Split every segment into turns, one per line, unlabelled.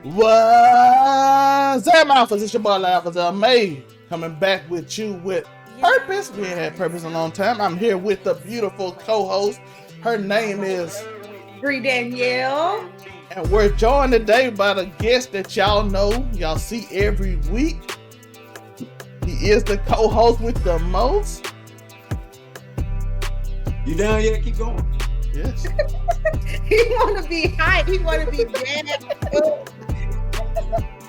What's up, Alphas? It's your boy, Zelmae, coming back with you with purpose. We ain't had purpose in a long time. I'm here with the beautiful co-host. Her name is
Bree Danielle.
And we're joined today by the guest that y'all know, y'all see every week. He is the co-host with the most.
You down yet? Keep going.
Yes.
He want to be hype. He want to be bad.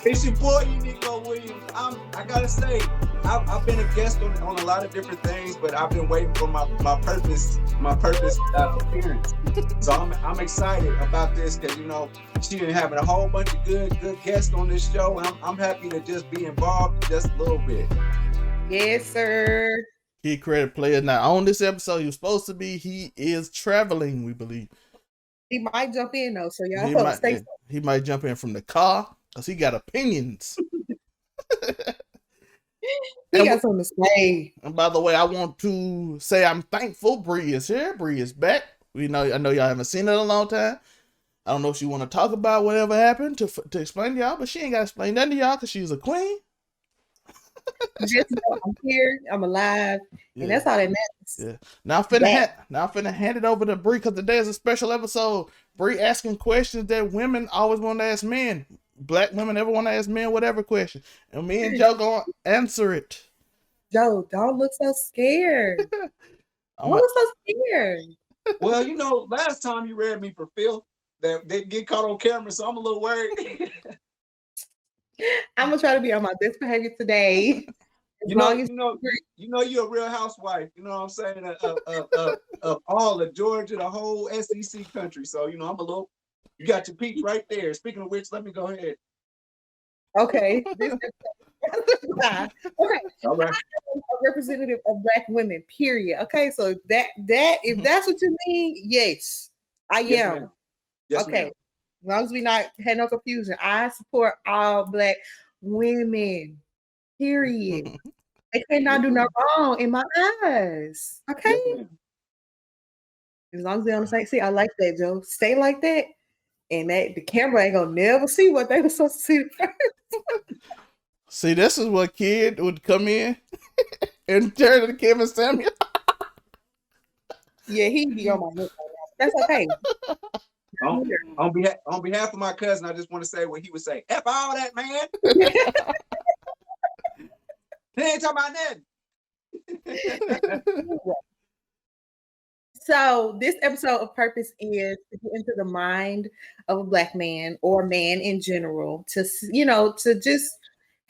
It's your boy Uniqo Williams. I gotta say, I've been a guest on a lot of different things, but I've been waiting for my purpose appearance. So I'm excited about this because she been having a whole bunch of good guests on this show, and I'm happy to just be involved just a little bit.
Yes, sir.
Key credit player not on this episode. He was supposed to be. He is traveling, we believe.
He might jump in though, so y'all stay.
He might jump in from the car because he got opinions.
He got something to say.
And by the way, I want to say I'm thankful Bree is here. Bree is back. I know y'all haven't seen her in a long time. I don't know if she want to talk about whatever happened to explain to y'all, but she ain't got to explain nothing to y'all because she's a queen.
Just know I'm here, I'm alive, and that's all that matters.
Yeah. Now I'm finna hand it over to Bree because today is a special episode. Bree asking questions that women always want to ask men. Black women ever want to ask men whatever question, and me and Joe gonna answer it.
Joe, don't look so scared. Don't look so scared.
Well, last time you read me for filth, that they get caught on camera, so I'm a little worried.
I'm gonna try to be on my best behavior today.
You're a real housewife. You know what I'm saying? Of all of Georgia, the whole SEC country. So you got your peak right there. Speaking of which, let me go ahead.
Okay. Okay. All right. I'm a representative of Black women. Period. Okay. So that if that's what you mean, yes, I am.
Yes,
okay. Ma'am. As long as we not had no confusion, I support all Black women. Period. They cannot do no wrong in my eyes. Okay. Yes, as long as they on the same. See, I like that, Joe. Stay like that, and that the camera ain't gonna never see what they were supposed to see first.
See, this is what kid would come in and turn to Kevin Samuel.
Yeah, he be on my lip right now. That's okay.
On behalf of my cousin, I just want to say what he would say. F all that, man. He ain't talking about nothing.
So this episode of Purpose is to get into the mind of a Black man or man in general to just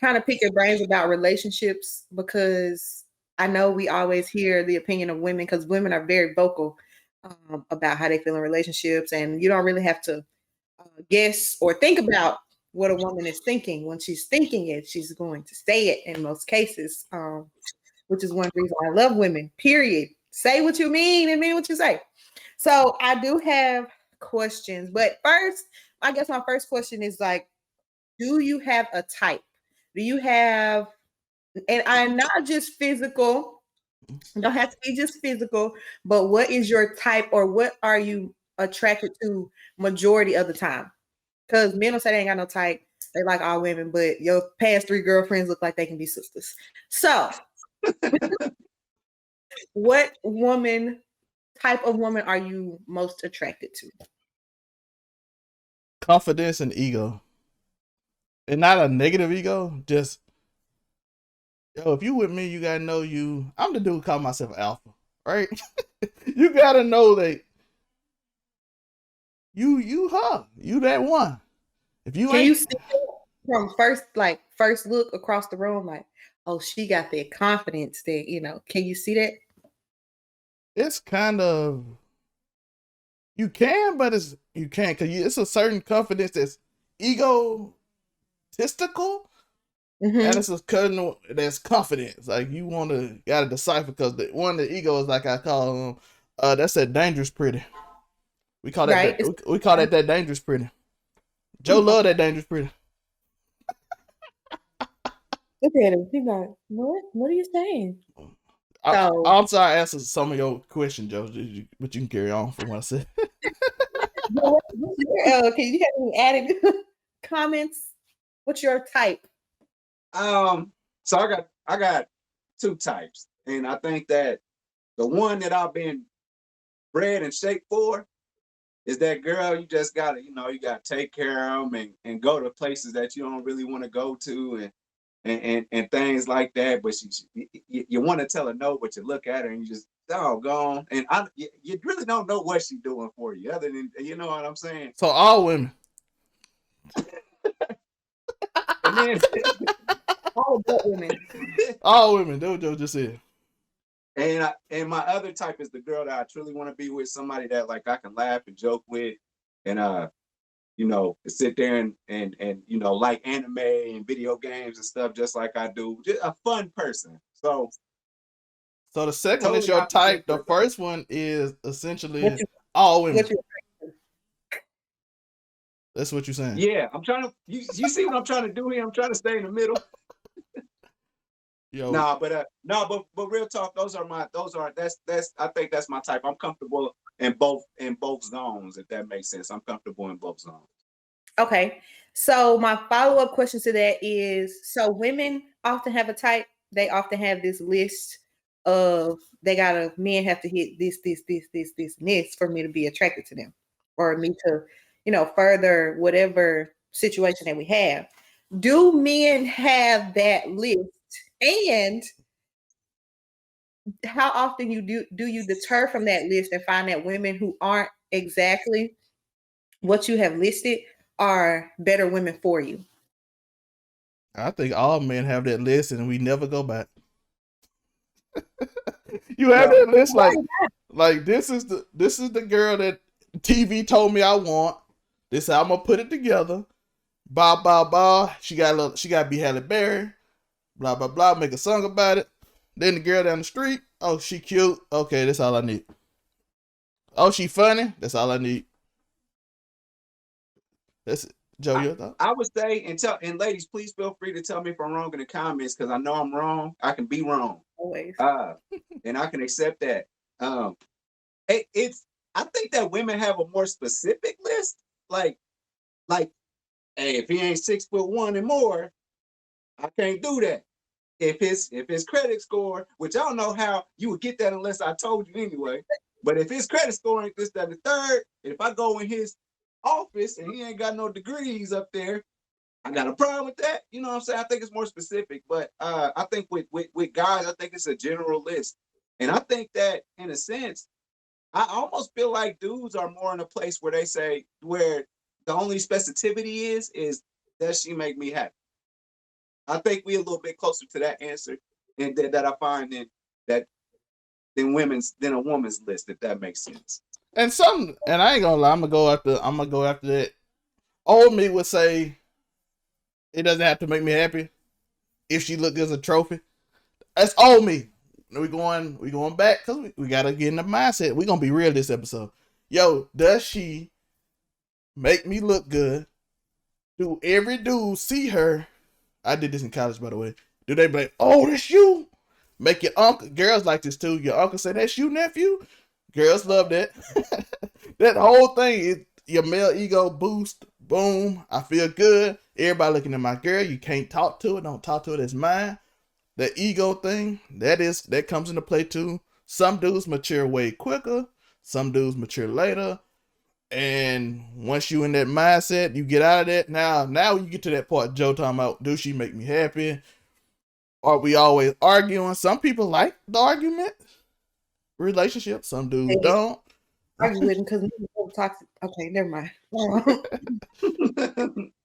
kind of pick your brains about relationships, because I know we always hear the opinion of women because women are very vocal about how they feel in relationships, and you don't really have to guess or think about what a woman is thinking. When she's thinking it, she's going to say it in most cases, which is one reason I love women, period. Say what you mean and mean what you say. So I do have questions, but first, I guess my first question is like, do you have a type? Do you have, and I'm not just physical, don't have to be just physical, but what is your type, or what are you attracted to majority of the time? Because men will say they ain't got no type. They like all women, but your past 3 girlfriends look like they can be sisters. So what type of woman are you most attracted to?
Confidence and ego. And not a negative ego, just, if you with me, you gotta know I'm the dude who call myself alpha, right? You gotta know that you that one. If you
can you see from first look across the room, like, oh, she got that confidence that, can you see that?
It's kind of, you can, but you can't, because it's a certain confidence that's egotistical, and it's a certain that's confidence. Like you gotta decipher, because the ego is like I call that's that dangerous pretty. We call that right. We call that dangerous pretty. Joe love that dangerous pretty.
Look at him. He's like, what are you saying?
I'm sorry I answered some of your questions, Joe, but you can carry on from what I said.
Okay, you haven't added comments? What's your type?
So I got two types, and I think that the one that I've been bred and shaped for is that girl. You just gotta, you gotta take care of them and go to places that you don't really want to go to, and things like that. But you want to tell her no, but you look at her and you just doggone, and you really don't know what she's doing for you, other than, you know what I'm saying.
So all women.
And then
all women.
All women. That's what Joe just said.
And my other type is the girl that I truly want to be with, somebody that like I can laugh and joke with, and sit there and like anime and video games and stuff just like I do. Just a fun person. So
the second one is your type. The first one is essentially all women. That's what you're saying.
Yeah, I'm trying to. You see what I'm trying to do here? I'm trying to stay in the middle.
Yo.
But real talk, that's I think that's my type. I'm comfortable in both zones, if that makes sense. I'm comfortable in both zones.
Okay. So my follow-up question to that is, so women often have a type. They often have this list of men have to hit this, and this for me to be attracted to them, or me to, further whatever situation that we have. Do men have that list? And how often do you deter from that list and find that women who aren't exactly what you have listed are better women for you?
I think all men have that list and we never go back. You have that list like this is the girl that TV told me I want. This is how I'm gonna put it together. Blah blah blah. She gotta be Halle Berry. Blah blah blah. Make a song about it. Then the girl down the street. Oh, she cute. Okay, that's all I need. Oh, she funny. That's all I need. That's it. Joe, your thought?
I would say, and ladies, please feel free to tell me if I'm wrong in the comments, because I know I'm wrong. I can be wrong.
Always.
And I can accept that. I think that women have a more specific list. Like, hey, if he ain't 6'1" and more, I can't do that. If his credit score, which I don't know how you would get that unless I told you anyway, but if his credit score ain't this, that, and the third, if I go in his office and he ain't got no degrees up there, I got a problem with that. You know what I'm saying? I think it's more specific, but I think with guys, I think it's a general list. And I think that in a sense, I almost feel like dudes are more in a place where they say, where the only specificity is does she make me happy? I think we're a little bit closer to that answer, and that I find than a woman's list, if that makes sense.
And I ain't gonna lie, I'm gonna go after that. Old me would say it doesn't have to make me happy if she looked as a trophy. That's old me. We going back because we gotta get in the mindset. We're gonna be real this episode. Yo, does she make me look good? Do every dude see her? I did this in college, by the way. Do they be like, oh, that's you? Make your uncle, girls like this too. Your uncle say, that's you, nephew? Girls love that. That whole thing is your male ego boost. Boom. I feel good. Everybody looking at my girl. You can't talk to it. Don't talk to it. It's mine. The ego thing, that comes into play too. Some dudes mature way quicker. Some dudes mature later. And once you in that mindset, you get out of that. Now you get to that part Joe talking about, do she make me happy? Are we always arguing? Some people like the argument relationship. Some dudes don't.
Arguing because we're toxic. Okay, never mind.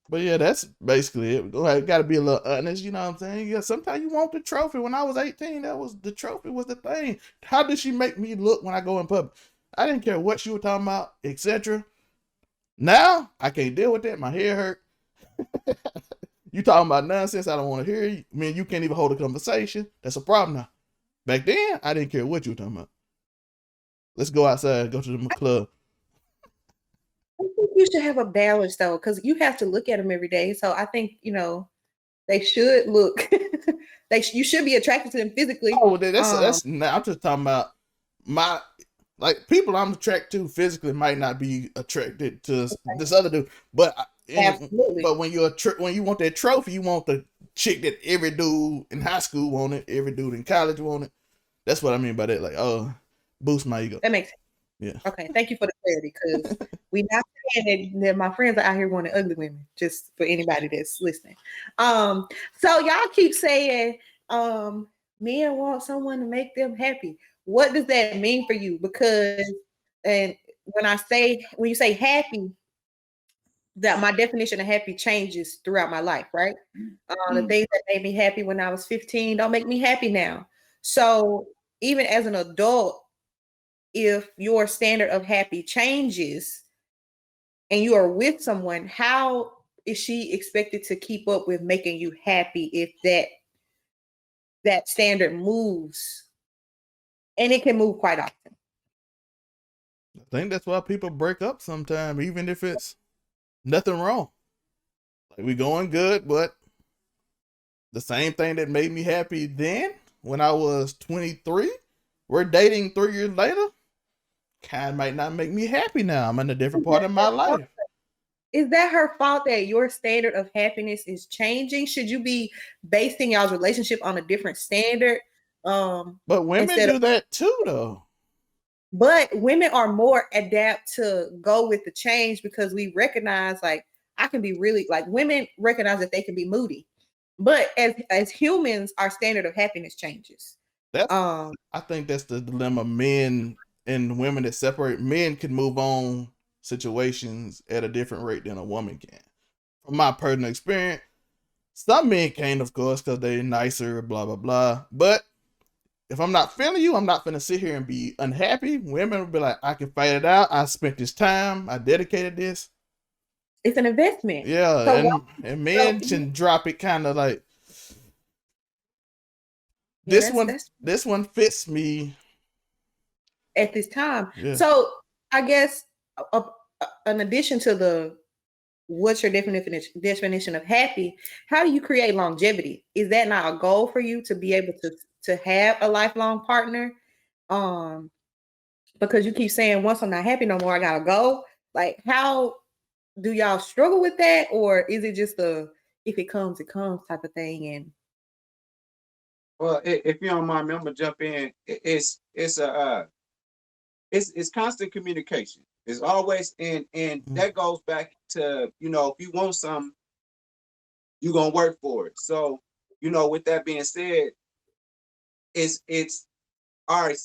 But yeah, that's basically it. Got to be a little honest, you know what I'm saying? Yeah, sometimes you want the trophy. When I was 18, the trophy was the thing. How did she make me look when I go in public? I didn't care what she was talking about, etc. Now, I can't deal with that. My hair hurt. You talking about nonsense, I don't want to hear you. I mean, you can't even hold a conversation. That's a problem now. Back then, I didn't care what you were talking about. Let's go outside, go to the club.
I think you should have a balance, though, because you have to look at them every day. So I think, they should look. You should be attracted to them physically.
Oh, that's I'm just talking about people I'm attracted to physically might not be attracted to this other dude, but
Absolutely.
But when when you want that trophy, you want the chick that every dude in high school wanted, every dude in college wanted. That's what I mean by that. Like, oh, boost my ego.
That makes sense.
Yeah.
Okay. Thank you for the clarity, because we not saying that my friends are out here wanting ugly women. Just for anybody that's listening. So y'all keep saying, men want someone to make them happy. What does that mean for you? Because, and when you say happy, that my definition of happy changes throughout my life, right? The things that made me happy when I was 15 don't make me happy now. So even as an adult, if your standard of happy changes and you are with someone, how is she expected to keep up with making you happy if that standard moves? And it can move quite often.
I think that's why people break up sometimes, even if it's nothing wrong. Like, we going good, but the same thing that made me happy then when I was 23, we're dating 3 years later, kind of might not make me happy now. I'm in a different part of my life.
Is that her fault that your standard of happiness is changing? Should you be basing y'all's relationship on a different standard?
But women do that too, though.
But women are more adept to go with the change, because we recognize, like, I can be really, like, women recognize that they can be moody. But as humans, our standard of happiness changes.
I think that's the dilemma. Men and women that separate. Men can move on situations at a different rate than a woman can. From my personal experience, some men can't, of course, because they're nicer, blah, blah, blah. But if I'm not feeling you, I'm not going to sit here and be unhappy. Women will be like, I can fight it out. I spent this time. I dedicated this.
It's an investment.
Yeah, so and men can drop it kind of like, this one fits me
at this time. Yeah. So I guess in addition to what's your definition of happy, how do you create longevity? Is that not a goal for you to be able to have a lifelong partner? Because you keep saying, once I'm not happy no more, I gotta go. Like, how do y'all struggle with that? Or is it just if it comes, it comes type of thing? And
well, if you don't mind me, I'm gonna jump in. It's constant communication. It's always, and that goes back to, if you want something, you're gonna work for it. So, with that being said, it's all right.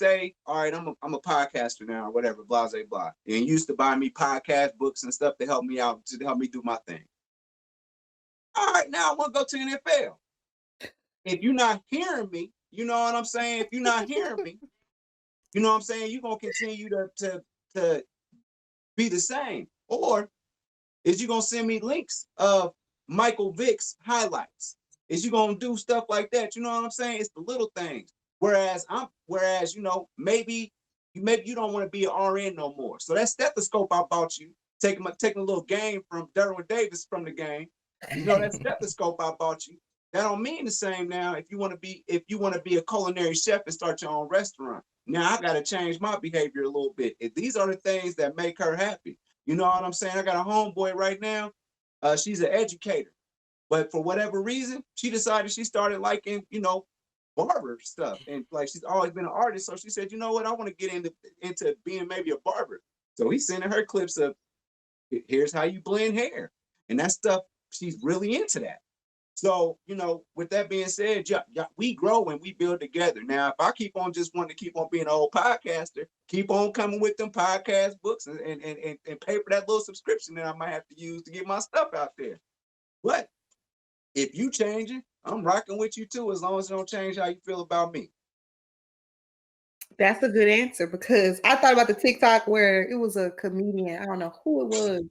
I'm a podcaster now, or whatever, blah, blah, blah. And you used to buy me podcast books and stuff to help me out, to help me do my thing. All right, now I want to go to NFL. If you're not hearing me, you know what I'm saying? If you're not hearing me, you know what I'm saying? You're going to continue to be the same. Or is you going to send me links of Michael Vick's highlights? Is you going to do stuff like that? You know what I'm saying? It's the little things. Whereas maybe you don't want to be an RN no more. So that stethoscope I bought you, taking a little game from Derwin Davis from the game. That stethoscope I bought you, that don't mean the same now. If you want to be a culinary chef and start your own restaurant, now I got to change my behavior a little bit. If these are the things that make her happy. You know what I'm saying? I got a homeboy right now. She's an educator, but for whatever reason, she decided she started liking, barber stuff, and like, she's always been an artist. So she said, you know what? I want to get into being maybe a barber. So he's sending her clips of, here's how you blend hair, and that stuff. She's really into that. So, with that being said, we grow and we build together. Now, if I keep on just wanting to keep on being an old podcaster, keep on coming with them podcast books and pay for that little subscription that I might have to use to get my stuff out there. But if you changing, I'm rocking with you too, as long as it don't change how you feel about me.
That's a good answer, because I thought about the TikTok where it was a comedian. I don't know who it was.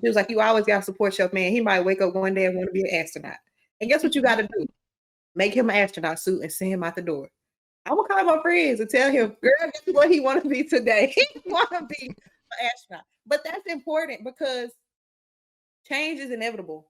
He was like, you always got to support your man. He might wake up one day and want to be an astronaut. And guess what you got to do? Make him an astronaut suit and send him out the door. I'm going to call my friends and tell him, girl, guess what he want to be today? He want to be an astronaut. But that's important, because change is inevitable.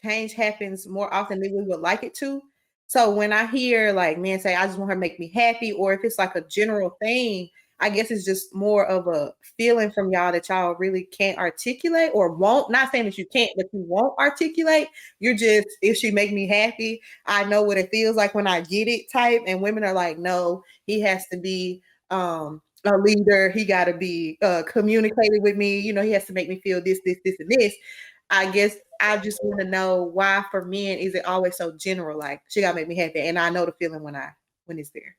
Change happens more often than we would like it to. So when I hear like men say, I just want her to make me happy, or if it's like a general thing, I guess it's just more of a feeling from y'all that y'all really can't articulate or won't. Not saying that you can't, but you won't articulate. You're just, if she make me happy, I know what it feels like when I get it type. And women are like, no, he has to be a leader. He got to be communicating with me. You know, he has to make me feel this, this, this, and this. I guess I just want to know why for men is it always so general? Like she got to make me happy, and I know the feeling when it's there.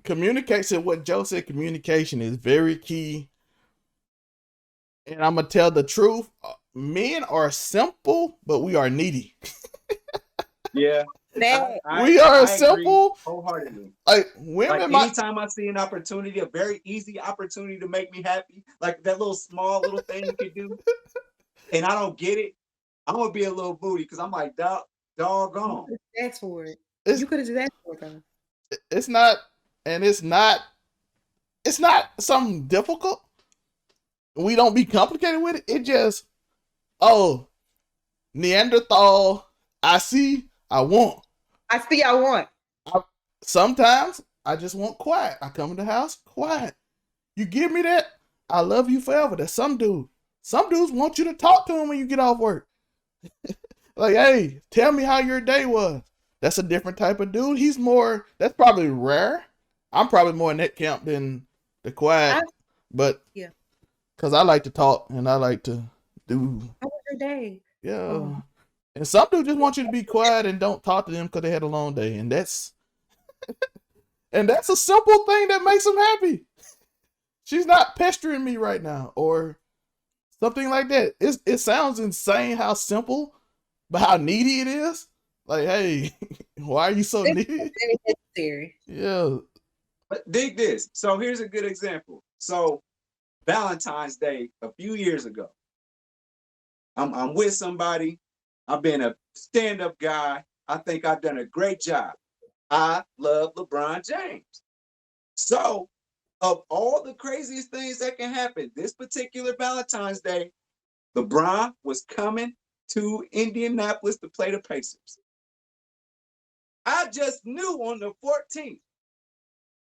Communication. What Joe said, communication is very key. And I'm gonna tell the truth. Men are simple, but we are needy.
Yeah.
We are simple.
Wholeheartedly.
Like women.
Like anytime I see an opportunity, a very easy opportunity to make me happy, like that little small little thing you could do, and I don't get it, I'm gonna be a little booty because I'm like, doggone.
That's for it. You could have just asked for it though.
It's not, and it's not something difficult. We don't be complicated with it. It just, Neanderthal. I see. I want. Sometimes I just want quiet. I come in the house, quiet. You give me that, I love you forever. That's some dude. Some dudes want you to talk to them when you get off work. Like, hey, tell me how your day was. That's a different type of dude. That's probably rare. I'm probably more in that camp than the quiet. But yeah, because I like to talk and I like to do.
How was your day?
Yeah. Oh. And some dudes just want you to be quiet and don't talk to them because they had a long day. And that's a simple thing that makes them happy. She's not pestering me right now or something like that. It sounds insane how simple, but how needy it is. Like, hey, why are you so needy?
Very
yeah.
But dig this. So here's a good example. So Valentine's Day a few years ago, I'm with somebody. I've been a stand-up guy. I think I've done a great job. I love LeBron James. So of all the craziest things that can happen, this particular Valentine's Day, LeBron was coming to Indianapolis to play the Pacers. I just knew on the 14th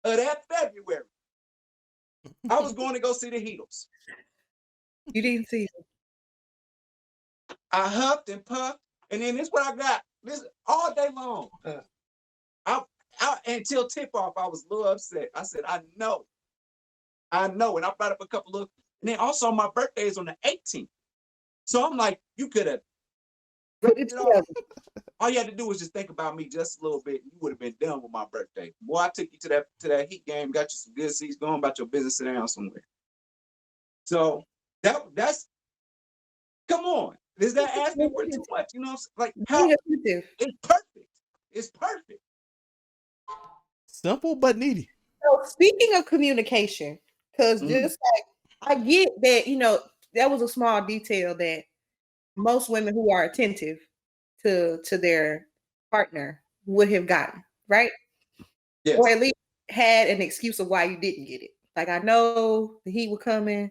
of that February, I was going to go see the Heatles.
You didn't see them.
I huffed and puffed, and then this is what I got. This all day long. I until tip-off, I was a little upset. I said, I know. And I brought up a couple of, and then also my birthday is on the 18th. So I'm like, you could have, all you had to do was just think about me just a little bit. You would have been done with my birthday. Boy, I took you to that Heat game, got you some good seats, going about your business, sit down somewhere. So that's, come on. Is that asking for too much? You know, like how it's perfect. It's perfect.
Simple but needy.
So speaking of communication, because just like I get that, you know, that was a small detail that most women who are attentive to their partner would have gotten, right?
Yes.
Or at least had an excuse of why you didn't get it. Like, I know the heat was coming,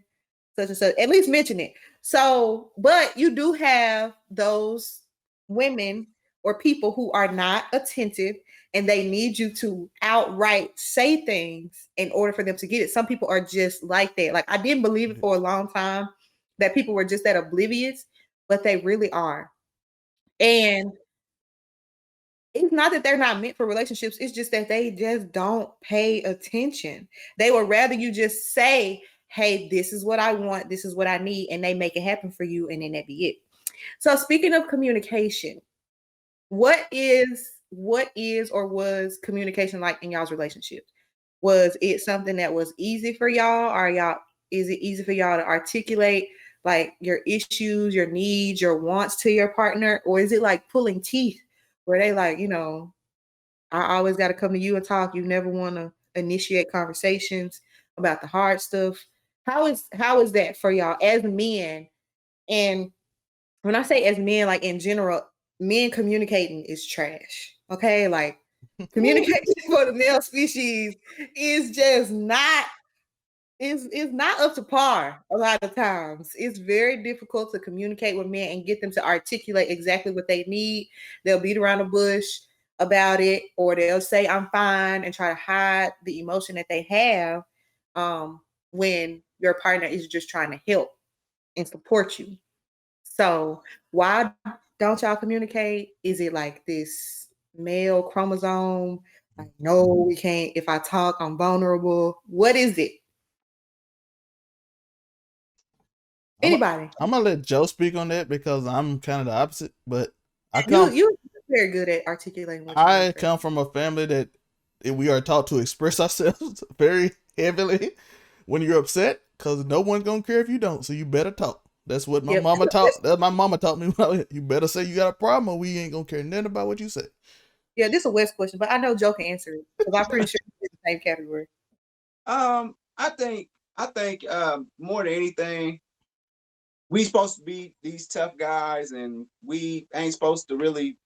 such and such. At least mention it. So, but you do have those women or people who are not attentive and they need you to outright say things in order for them to get it. Some people are just like that. Like, I didn't believe it for a long time that people were just that oblivious, but they really are. And it's not that they're not meant for relationships. It's just that they just don't pay attention. They would rather you just say, hey, this is what I want. This is what I need. And they make it happen for you. And then that be it. So speaking of communication, what is or was communication like in y'all's relationship? Was it something that was easy for y'all? Is it easy for y'all to articulate like your issues, your needs, your wants to your partner? Or is it like pulling teeth where they like, you know, I always got to come to you and talk. You never want to initiate conversations about the hard stuff. How is that for y'all as men? And when I say as men, like in general, men communicating is trash. Okay, like communication for the male species is just not. It's not up to par a lot of times. It's very difficult to communicate with men and get them to articulate exactly what they need. They'll beat around the bush. about it, or they'll say I'm fine and try to hide the emotion that they have when your partner is just trying to help and support you. So why don't y'all communicate? Is it like this male chromosome? Like, no, we can't. If I talk, I'm vulnerable. What is it? Anybody?
I'm gonna let Joe speak on that because I'm kind of the opposite. But
you're very good at articulating what
I come from a family that we are taught to express ourselves very heavily when you're upset, because no one's gonna care if you don't. So you better talk. That's what my mama taught. That's my mama taught me. You better say you got a problem, or we ain't gonna care nothing about what you say.
Yeah, this is a West question, but I know Joe can answer it because I'm pretty sure it's the same category.
I think more than anything, we supposed to be these tough guys, and we ain't supposed to really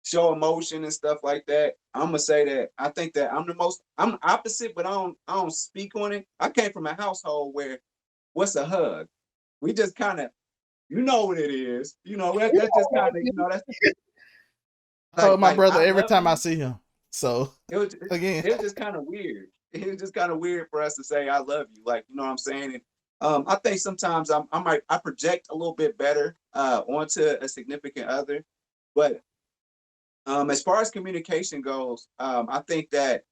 show emotion and stuff like that. I'm gonna say that I think that I'm the opposite, but I don't speak on it. I came from a household where what's a hug? We just kind of, you know what it is. You know, that's just kind of, you know, that's
I hug my brother every time I see him. So
it was just kind of weird. It was just kind of weird for us to say I love you, like, you know what I'm saying? And I think sometimes I project a little bit better onto a significant other, but as far as communication goes, I think that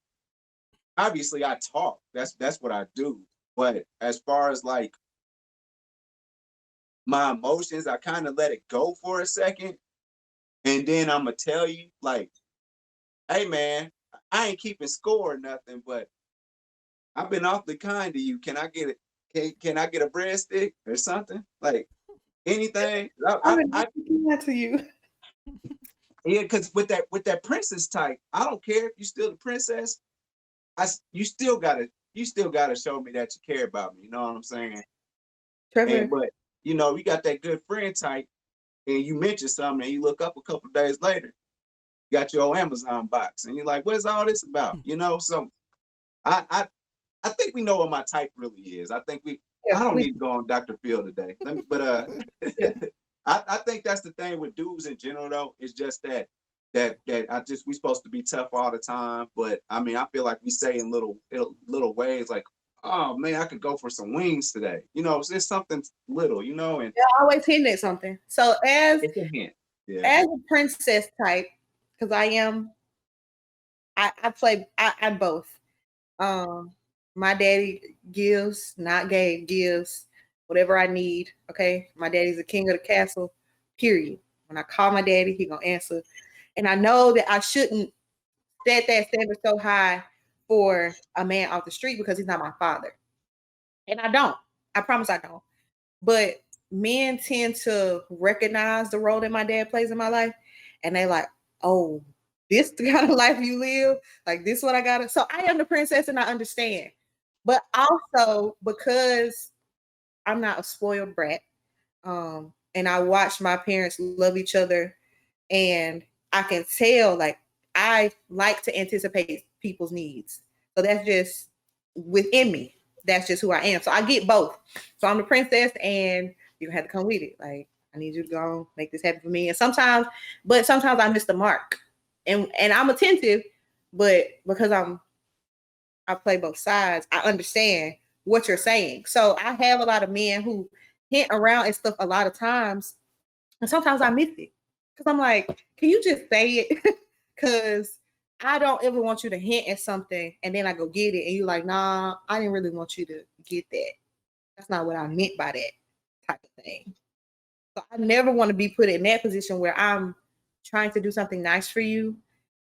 obviously I talk. That's what I do. But as far as like my emotions, I kind of let it go for a second, and then I'm gonna tell you, like, hey man, I ain't keeping score or nothing, but I've been awfully kind to you. Can I get it? Can I get a breadstick or something? Like anything?
I'm that to you.
Yeah, because with that princess type, I don't care if you're still the princess. You still gotta show me that you care about me. You know what I'm saying?
Trevor.
But you know, you got that good friend type, and you mention something, and you look up a couple of days later, you got your old Amazon box, and you're like, "What is all this about?" You know, so I think we know what my type really is. I think I don't need to go on Dr. Phil today. But I think that's the thing with dudes in general, though. It's just that we supposed to be tough all the time. But I mean, I feel like we say in little ways, like, oh man, I could go for some wings today. You know, it's just something little, you know, and
always hinting at something. So as
it's a hint. Yeah.
As a princess type, because I play both. My daddy gives, not gave, gives whatever I need. Okay. My daddy's the king of the castle, period. When I call my daddy, he gonna answer. And I know that I shouldn't set that standard so high for a man off the street because he's not my father. And I don't. I promise I don't. But men tend to recognize the role that my dad plays in my life. And they like, oh, this the kind of life you live? Like, this what I gotta. So I am the princess and I understand. But also because I'm not a spoiled brat. And I watched my parents love each other. And I can tell, like, I like to anticipate people's needs. So that's just within me. That's just who I am. So I get both. So I'm the princess, and you have to come with it. Like, I need you to go make this happen for me. And sometimes I miss the mark. And I'm attentive, but because I play both sides, I understand what you're saying. So I have a lot of men who hint around and stuff a lot of times. And sometimes I miss it. Because I'm like, can you just say it? Because I don't ever want you to hint at something and then I go get it. And you're like, nah, I didn't really want you to get that. That's not what I meant by that type of thing. So I never want to be put in that position where I'm trying to do something nice for you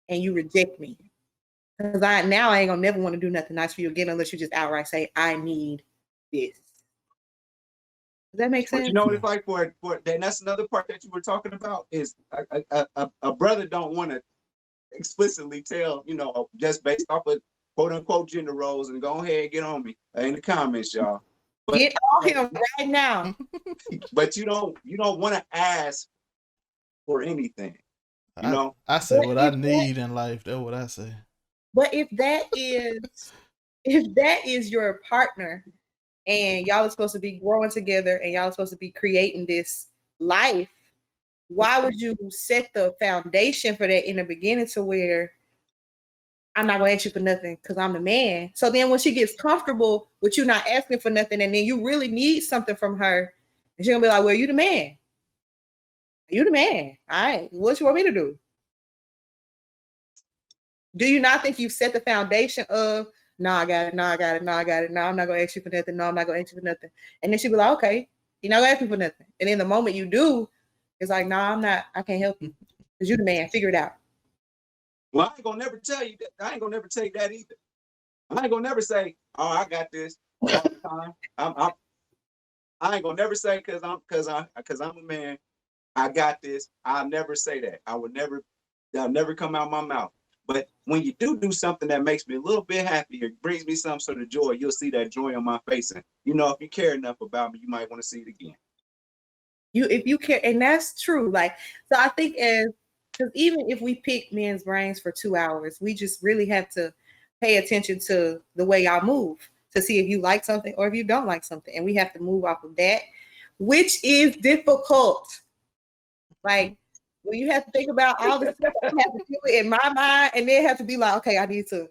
and you reject me. Because I ain't gonna never want to do nothing nice for you again unless you just outright say, I need this. Does that make sense?
But you know what it's like for and that's another part that you were talking about is a brother don't want to explicitly tell, you know, just based off of quote unquote gender roles, and go ahead and get on me in the comments, y'all. But,
get on him right now.
But you don't want to ask for anything. You know?
I say what I need in life. That's what I say.
But if that is your partner and y'all are supposed to be growing together and y'all are supposed to be creating this life, why would you set the foundation for that in the beginning to where I'm not gonna ask you for nothing because I'm the man. So then when she gets comfortable with you not asking for nothing, and then you really need something from her, and she's gonna be like, well, you the man. You the man. All right. What you want me to do? Do you not think you've set the foundation of, no, I got it, no, I got it, no, I got it, no, I'm not gonna ask you for nothing, no, I'm not gonna ask you for nothing. And then she'll be like, okay, you're not gonna ask me for nothing. And then the moment you do, it's like, no, I'm not, I can't help you. Because you're the man, figure it out.
Well, I ain't gonna never tell you that. I ain't gonna never tell you that either. I ain't gonna never say, oh, I got this all the time. I ain't gonna never say because I'm a man, I got this. I'll never say that. That'll never come out of my mouth. But when you do something that makes me a little bit happier, brings me some sort of joy, you'll see that joy on my face. And if you care enough about me, you might want to see it again.
If you care, and that's true. Like, so I think because even if we pick men's brains for 2 hours, we just really have to pay attention to the way y'all move to see if you like something or if you don't like something. And we have to move off of that, which is difficult. Like, when you have to think about all the stuff I have to do in my mind, and then have to be like, okay, I need to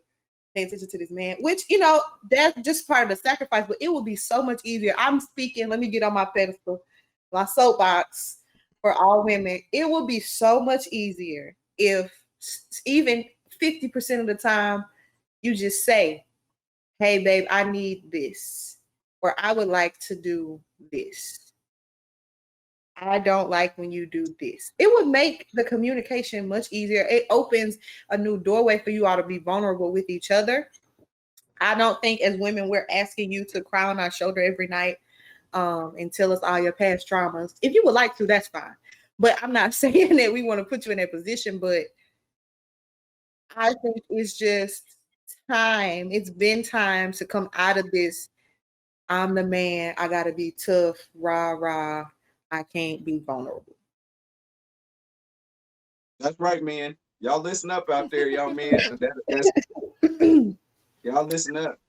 pay attention to this man, which, that's just part of the sacrifice, but it will be so much easier. I'm speaking, let me get on my pedestal, my soapbox for all women. It will be so much easier if even 50% of the time you just say, hey, babe, I need this, or I would like to do this. I don't like when you do this. It would make the communication much easier. It opens a new doorway for you all to be vulnerable with each other. I don't think as women, we're asking you to cry on our shoulder every night and tell us all your past traumas. If you would like to, that's fine. But I'm not saying that we want to put you in that position, but I think it's just time. It's been time to come out of this. I'm the man. I got to be tough, rah, rah. I can't be vulnerable.
That's right, man. Y'all listen up out there, y'all men. Y'all listen up.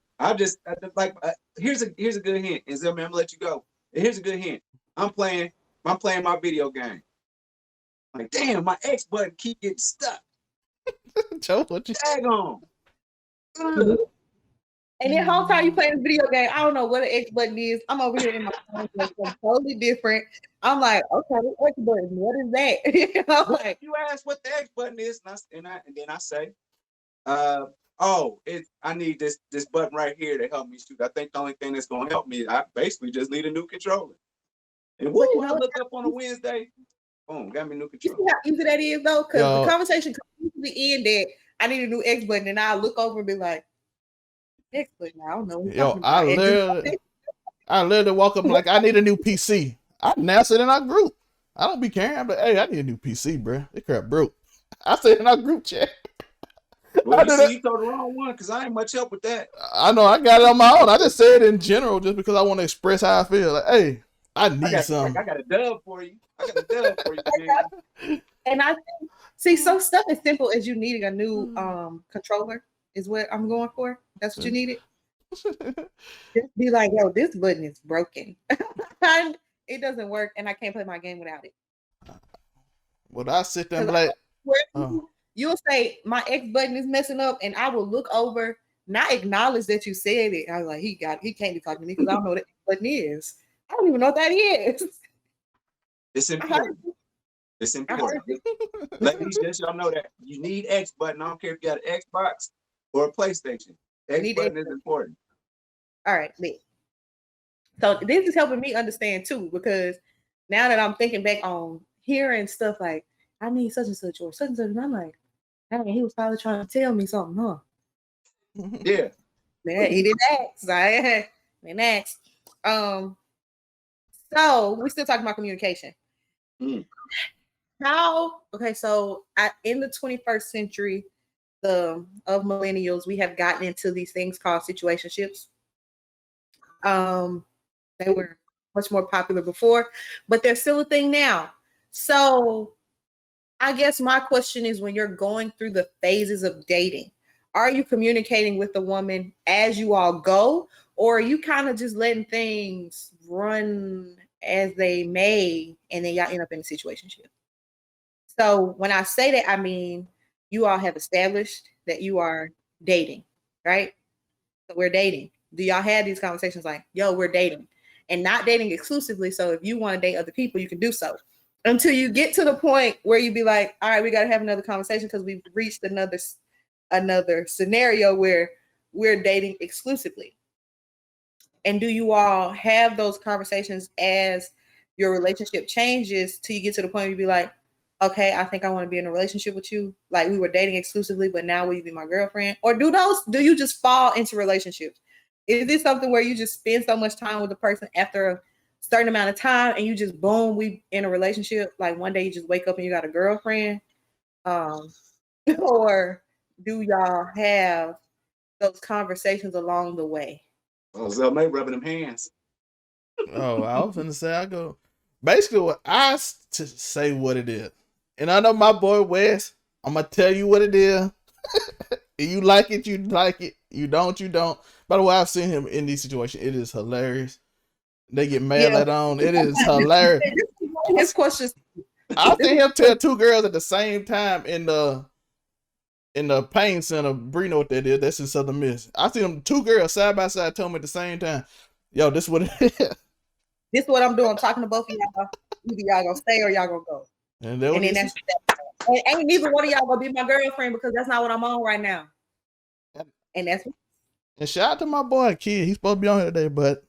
Here's a good hint. And Zelmae, I'm gonna let you go. Here's a good hint. I'm playing my video game. Like, damn, my X button keep getting stuck.
Joe, what you
daggone?
And the whole time you playing this video game, I don't know what an X button is. I'm over here in my phone, something totally different. I'm like, okay, X button, what is that?
Like, you ask what the X button is, and then I say, I need this button right here to help me shoot. I think the only thing that's gonna help me, I basically just need a new controller. And what I look up on a Wednesday, boom, got me a new controller.
You see how easy that is though? Because the conversation comes to the end that I need a new X button, and I look over and be like, X button, I don't know what you're talking about.
I literally walk up like, I need a new PC. I announce it in our group. I don't be caring. I'm like, hey, I need a new PC, bro. That crap broke. I said in our group chat.
Well, you told the wrong one because I ain't much help with that.
I know, I got it on my own. I just said it in general just because I want to express how I feel. Like, hey, I need something.
I got a dub for you. Man.
And I think, see, some stuff as simple as you needing a new controller is what I'm going for. That's what you needed. Just be like, yo, this button is broken. It doesn't work, and I can't play my game without it.
Well, I sit there and be like,
you'll say my X button is messing up, and I will look over, not acknowledge that you said it. I was like, he can't be talking to me because I don't know what X button is. I don't even know what that is.
It's important. It's important. Ladies, just y'all know that you need X button. I don't care if you got an Xbox or a PlayStation. X button is important.
All right, Lee. So this is helping me understand too, because now that I'm thinking back on hearing stuff like, I need such and such or such and such, and I'm like, hey, he was probably trying to tell me something, huh?
Yeah.
Man, he didn't ask. I didn't ask. So we're still talking about communication. So in the 21st century, of millennials, we have gotten into these things called situationships. They were much more popular before, but they're still a thing now. So I guess my question is, when you're going through the phases of dating, are you communicating with the woman as you all go, or are you kind of just letting things run as they may, and then y'all end up in a situationship? So when I say that, I mean you all have established that you are dating, right? So we're dating. Do y'all have these conversations like, yo, we're dating and not dating exclusively? So if you want to date other people, you can do so until you get to the point where you be like, all right, we got to have another conversation because we've reached another scenario where we're dating exclusively. And do you all have those conversations as your relationship changes till you get to the point where you be like, okay, I think I want to be in a relationship with you. Like we were dating exclusively, but now will you be my girlfriend? Or do you just fall into relationships? Is this something where you just spend so much time with the person after a certain amount of time and you just boom, we in a relationship? Like one day you just wake up and you got a girlfriend? Or do y'all have those conversations along the way?
Oh, Zelmae rubbing them hands.
Oh, I was gonna say I go. Basically, what to say what it is, and I know my boy Wes. I'm gonna tell you what it is. If you like it, you like it. You don't, you don't. By the way, I've seen him in these situations. It is hilarious. They get mad later on. It is hilarious.
His questions.
I seen him tell two girls at the same time in the pain center. Bree know what that is. That's in Southern Miss. I see them two girls side by side tell me at the same time, yo, this is what it is.
This is what I'm doing. I'm talking to both of y'all. Either y'all gonna stay or y'all gonna go. And then that's ain't neither one of y'all gonna be my girlfriend because that's not what I'm on right now. And that's
and shout out to my boy Kid. He's supposed to be on here today, but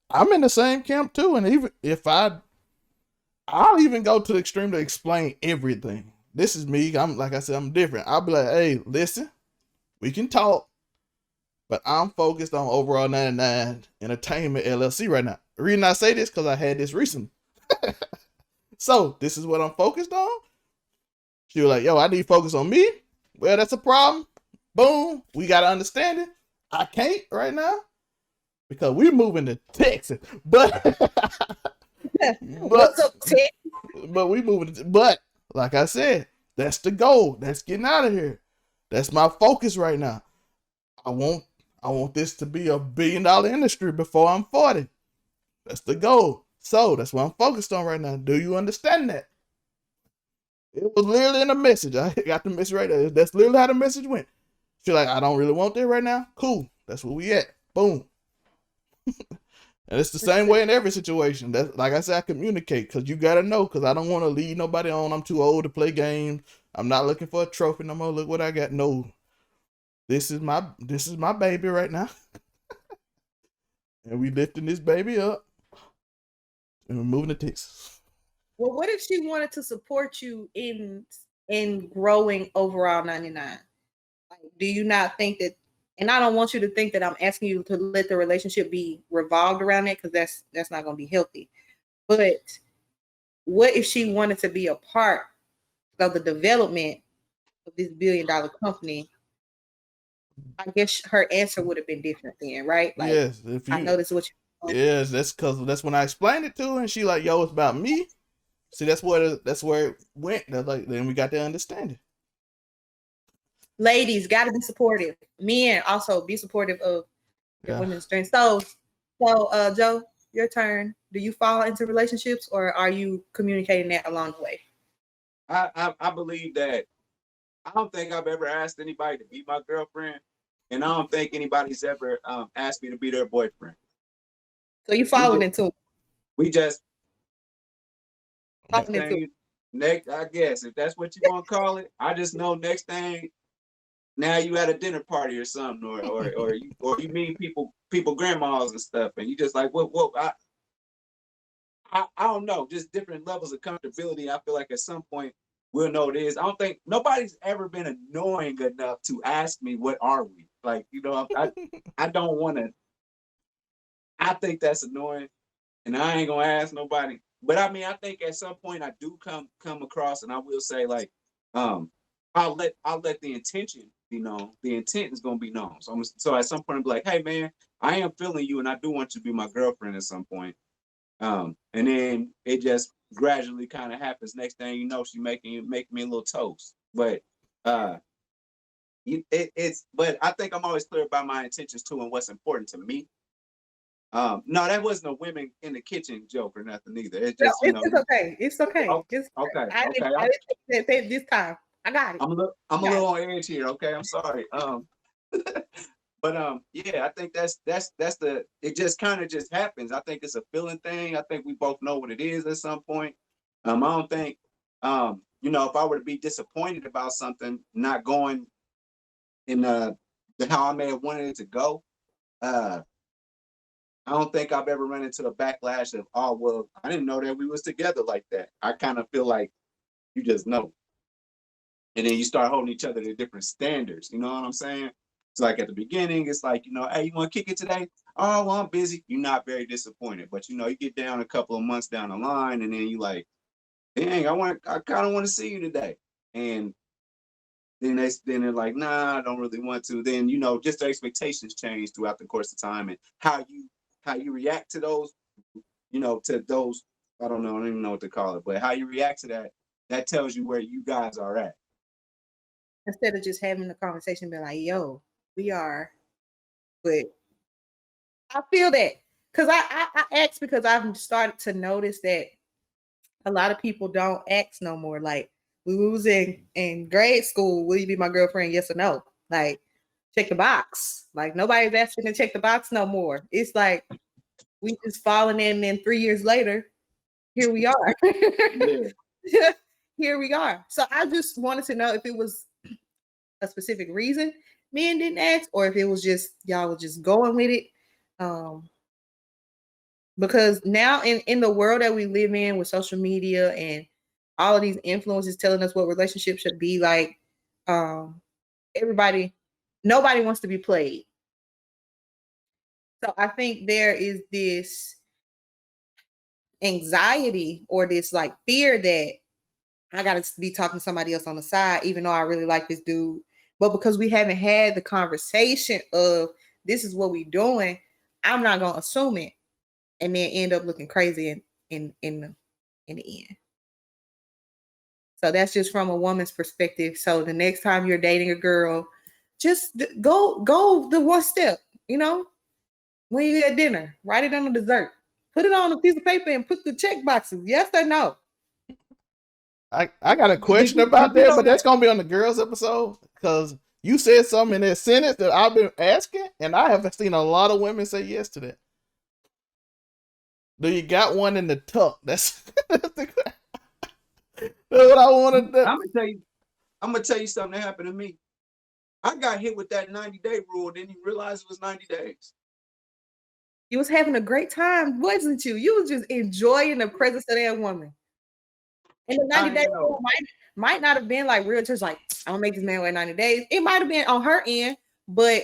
I'm in the same camp too. And even if I'll even go to the extreme to explain everything. This is me. I'm like I said, I'm different. I'll be like, hey, listen, we can talk, but I'm focused on Overall 99 Entertainment LLC right now. The reason I say this because I had this recently. So this is what I'm focused on. She was like, yo, I need to focus on me. Well, that's a problem. Boom. We got to understand it. I can't right now because we're moving to Texas. But
what's up, Texas?
But we moving. But like I said, that's the goal. That's getting out of here. That's my focus right now. I want this to be $1 billion industry before I'm 40. That's the goal. So that's what I'm focused on right now. Do you understand that? It was literally in a message. I got the message right there. That's literally how the message went. She's like, I don't really want that right now. Cool. That's where we at. Boom. And it's the same way in every situation. That's like I said, I communicate because you gotta know. Because I don't want to lead nobody on. I'm too old to play games. I'm not looking for a trophy no more. Look what I got. No, this is my baby right now, and we lifting this baby up, and we're moving to Texas.
Well, what if she wanted to support you in growing Overall 99? Like, do you not think that? And I don't want you to think that I'm asking you to let the relationship be revolved around it, because that's not going to be healthy. But what if she wanted to be a part of the development of this $1 billion company? I guess her answer would have been different then, right? Like,
yes,
I know this is what you.
Yes, that's when I explained it to her, and she like, yo, it's about me. See, that's where it went. That's like, then we got to understand it.
Ladies, got to be supportive. Men also be supportive of your women's strength. So, Joe, your turn. Do you fall into relationships, or are you communicating that along the way?
I believe that. I don't think I've ever asked anybody to be my girlfriend, and I don't think anybody's ever asked me to be their boyfriend.
So you followed into it.
We just next, I guess, if that's what you want to call it. I just know next thing. Now you at a dinner party or something, or you meet people grandmas and stuff, and you just like, what I don't know, just different levels of comfortability. I feel like at some point we'll know what it is. I don't think nobody's ever been annoying enough to ask me what are we like. You know, I don't want to. I think that's annoying, and I ain't gonna ask nobody. But I mean, I think at some point I do come across, and I will say like, I'll let the intention be known. The intent is gonna be known. So at some point, I'm like, hey man, I am feeling you, and I do want you to be my girlfriend at some point. And then it just gradually kind of happens. Next thing you know, she making me a little toast. But but I think I'm always clear about my intentions too and what's important to me. No, that wasn't a women in the kitchen joke or nothing either. It's
No,
just, you know.
it's okay. It's okay.
Okay,
It's
okay,
I
okay.
didn't say it this time. I got it.
I'm a little on edge here. Okay, I'm sorry. But yeah, I think that's the. It just kind of just happens. I think it's a feeling thing. I think we both know what it is at some point. I don't think, you know, if I were to be disappointed about something not going in how I may have wanted it to go, I don't think I've ever run into the backlash of, oh well, I didn't know that we was together like that. I kind of feel like you just know, and then you start holding each other to different standards. You know what I'm saying? It's like at the beginning, it's like, you know, hey, you want to kick it today? Oh, well, I'm busy. You're not very disappointed, but you know, you get down a couple of months down the line, and then you like, dang, I kind of want to see you today, and then they're like, nah, I don't really want to. Then, you know, just the expectations change throughout the course of time, and how you react to those, you know, to those. I don't know, I don't even know what to call it, but how you react to that, that tells you where you guys are at.
Instead of just having the conversation, be like, yo, we are. But I feel that because I asked because I've started to notice that a lot of people don't ask no more. Like, we was in grade school, will you be my girlfriend? Yes or no? Like, check the box. Like, nobody's asking to check the box no more. It's like we just falling in, and then 3 years later, here we are.
Yeah.
Here we are. So I just wanted to know if it was a specific reason men didn't ask, or if it was just y'all were just going with it. Because now in the world that we live in with social media and all of these influences telling us what relationships should be like, nobody wants to be played. So I think there is this anxiety or this like fear that I gotta be talking to somebody else on the side, even though I really like this dude. But because we haven't had the conversation of this is what we doing, I'm not gonna assume it and then end up looking crazy in the end. So that's just from a woman's perspective. So the next time you're dating a girl, just go the one step, you know, when you at dinner, write it on the dessert, put it on a piece of paper and put the check boxes, yes or no.
I got a question about that, but that's gonna be on the girls episode because you said something in that sentence that I've been asking, and I have seen a lot of women say yes to that. Do you got one in the tuck? That's what I want to do.
I'm gonna tell you something that happened to me. I got hit with that 90-day rule, didn't even realize it was 90 days.
You was having a great time, wasn't you? You was just enjoying the presence of that woman. And the 90 days might not have been like real just like, I'm gonna make this man wait 90 days. It might have been on her end, but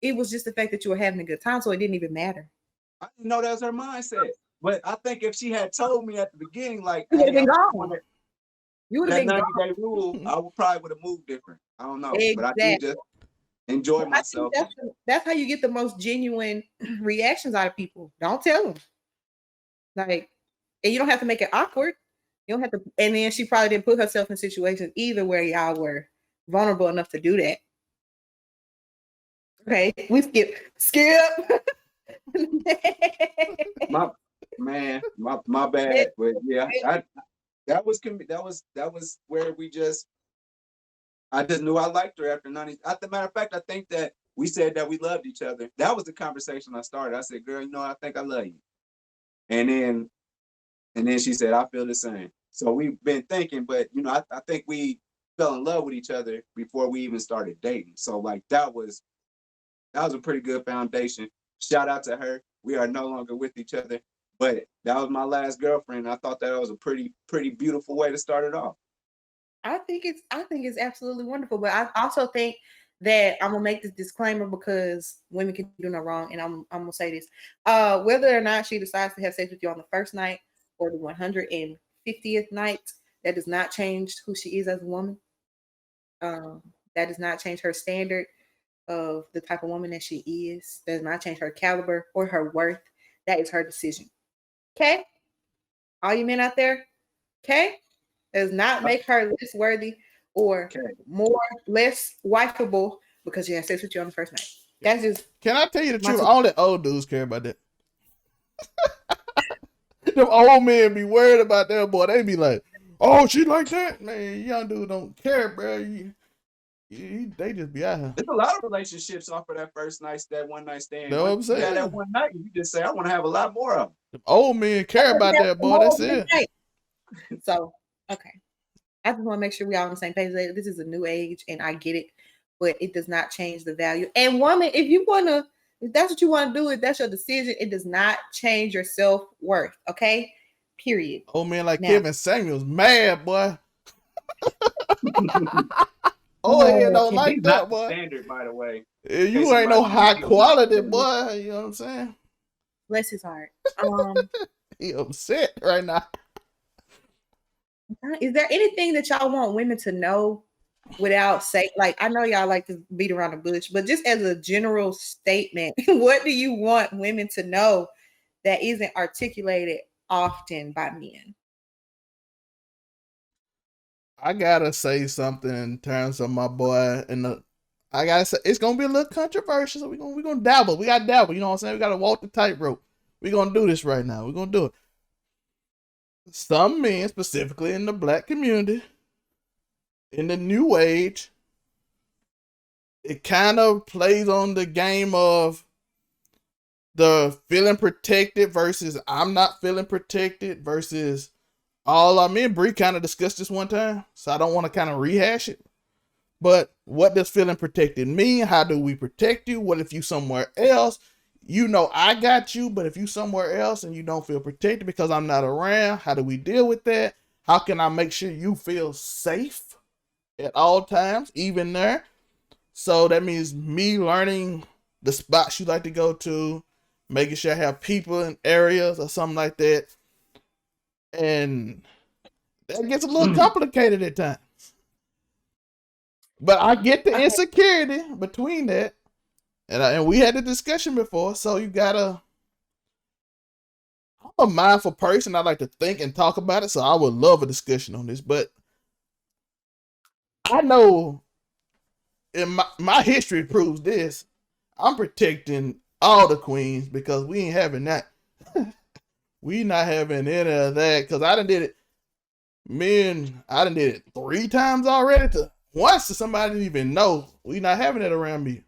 it was just the fact that you were having a good time, so it didn't even matter.
I didn't know that was her mindset. But I think if she had told me at the beginning, like,
you would have been gone. You would have been
90-day rule, I probably would have moved different. I don't know.
Exactly.
But I did just enjoy myself.
That's how you get the most genuine reactions out of people. Don't tell them. Like, and you don't have to make it awkward. You don't have to, and then she probably didn't put herself in situations either where y'all were vulnerable enough to do that. Okay, we skip.
my bad, but yeah, that was where I just knew I liked her after 90. As a matter of fact, I think that we said that we loved each other. That was the conversation I started. I said, "Girl, you know, I think I love you," and then she said, "I feel the same." So we've been thinking, but you know, I think we fell in love with each other before we even started dating. So like that was a pretty good foundation. Shout out to her. We are no longer with each other, but that was my last girlfriend. I thought that was a pretty beautiful way to start it off.
I think it's absolutely wonderful, but I also think that I'm gonna make this disclaimer because women can do no wrong, and I'm gonna say this: whether or not she decides to have sex with you on the first night or the 150th night, that does not change who she is as a woman. That does not change her standard of the type of woman that she is. That does not change her caliber or her worth. That is her decision. Okay, all you men out there, okay. Does not make her less worthy or less wifeable because she had sex with you on the first night. That's just.
Can I tell you the truth? All the old dudes care about that. Them old men be worried about that boy. They be like, "Oh, she like that, man." Young dude don't care, bro. They just be out here.
There's a lot of relationships off of that one night stand.
Know what I'm saying?
You got that one night, you just say, "I want to have a lot more of them."
Them old men care about that boy. That's it.
So, okay. I just want to make sure we all on the same page. This is a new age, and I get it, but it does not change the value. And woman, if that's what you want to do, if that's your decision, it does not change your self-worth. Okay, period.
Old man like Kevin Samuels, mad boy. Head don't like that, boy.
Standard, by the way.
You ain't no high quality, boy. You know what I'm saying?
Bless his heart.
He upset right now.
Is there anything that y'all want women to know without saying, like, I know y'all like to beat around the bush, but just as a general statement, what do you want women to know that isn't articulated often by men?
I gotta say something in terms of my boy, and I gotta say it's gonna be a little controversial. So we're gonna dabble. We gotta dabble. You know what I'm saying? We gotta walk the tightrope. We're gonna do this right now. We're gonna do it. Some men, specifically in the black community, in the new age, it kind of plays on the game of the feeling protected versus I'm not feeling protected versus me and Bree kind of discussed this one time, so I don't want to kind of rehash it. But what does feeling protected mean? How do we protect you? What if you somewhere else? You know I got you, but if you somewhere else and you don't feel protected because I'm not around, how do we deal with that? How can I make sure you feel safe at all times, even there? So that means me learning the spots you like to go to, making sure I have people in areas or something like that. And that gets a little complicated at times. But I get the insecurity between that. And we had the discussion before, so you gotta. I'm a mindful person. I like to think and talk about it, so I would love a discussion on this. But I know, in my history proves this. I'm protecting all the queens because we ain't having that. We not having any of that because I done did it. I done did it 3 times already. Once to somebody didn't even know. We not having it around me.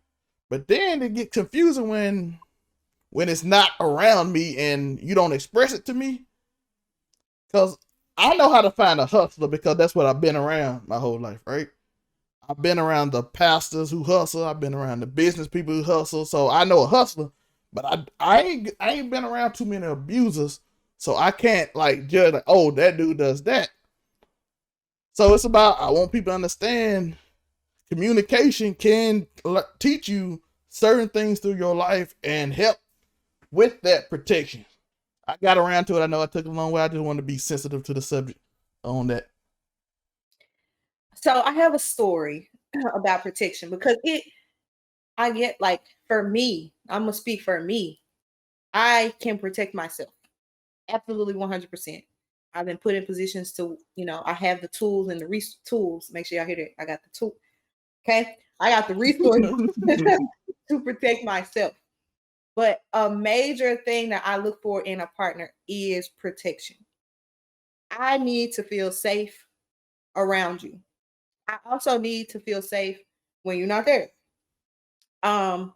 But then it get confusing when it's not around me and you don't express it to me. Because I know how to find a hustler because that's what I've been around my whole life, right? I've been around the pastors who hustle. I've been around the business people who hustle. So I know a hustler. But I ain't been around too many abusers. So I can't like judge like, oh, that dude does that. So it's about, I want people to understand communication can teach you certain things through your life and help with that protection. I got around to it. I know I took a long way. I just want to be sensitive to the subject on that.
So I have a story about protection because I get like, for me, I'm going to speak for me. I can protect myself. Absolutely 100%. I've been put in positions to, I have the tools and the tools. Make sure y'all hear that. I got the tool. Okay. I got the resources to protect myself. But a major thing that I look for in a partner is protection. I need to feel safe around you. I also need to feel safe when you're not there. And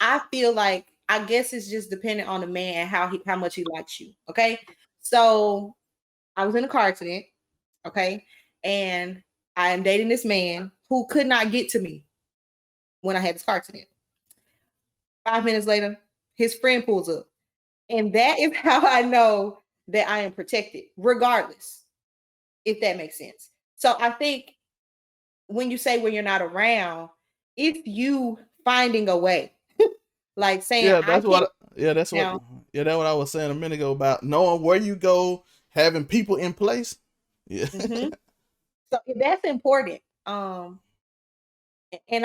I feel like, I guess it's just dependent on the man and how much he likes you. Okay. So I was in a car accident. Okay. And I am dating this man who could not get to me when I had this car accident. 5 minutes later, his friend pulls up. And that is how I know that I am protected, regardless, if that makes sense. So I think when you say when you're not around, if you finding a way, like saying,
that's what I was saying a minute ago about knowing where you go, having people in place. Yeah.
Mm-hmm. So that's important. And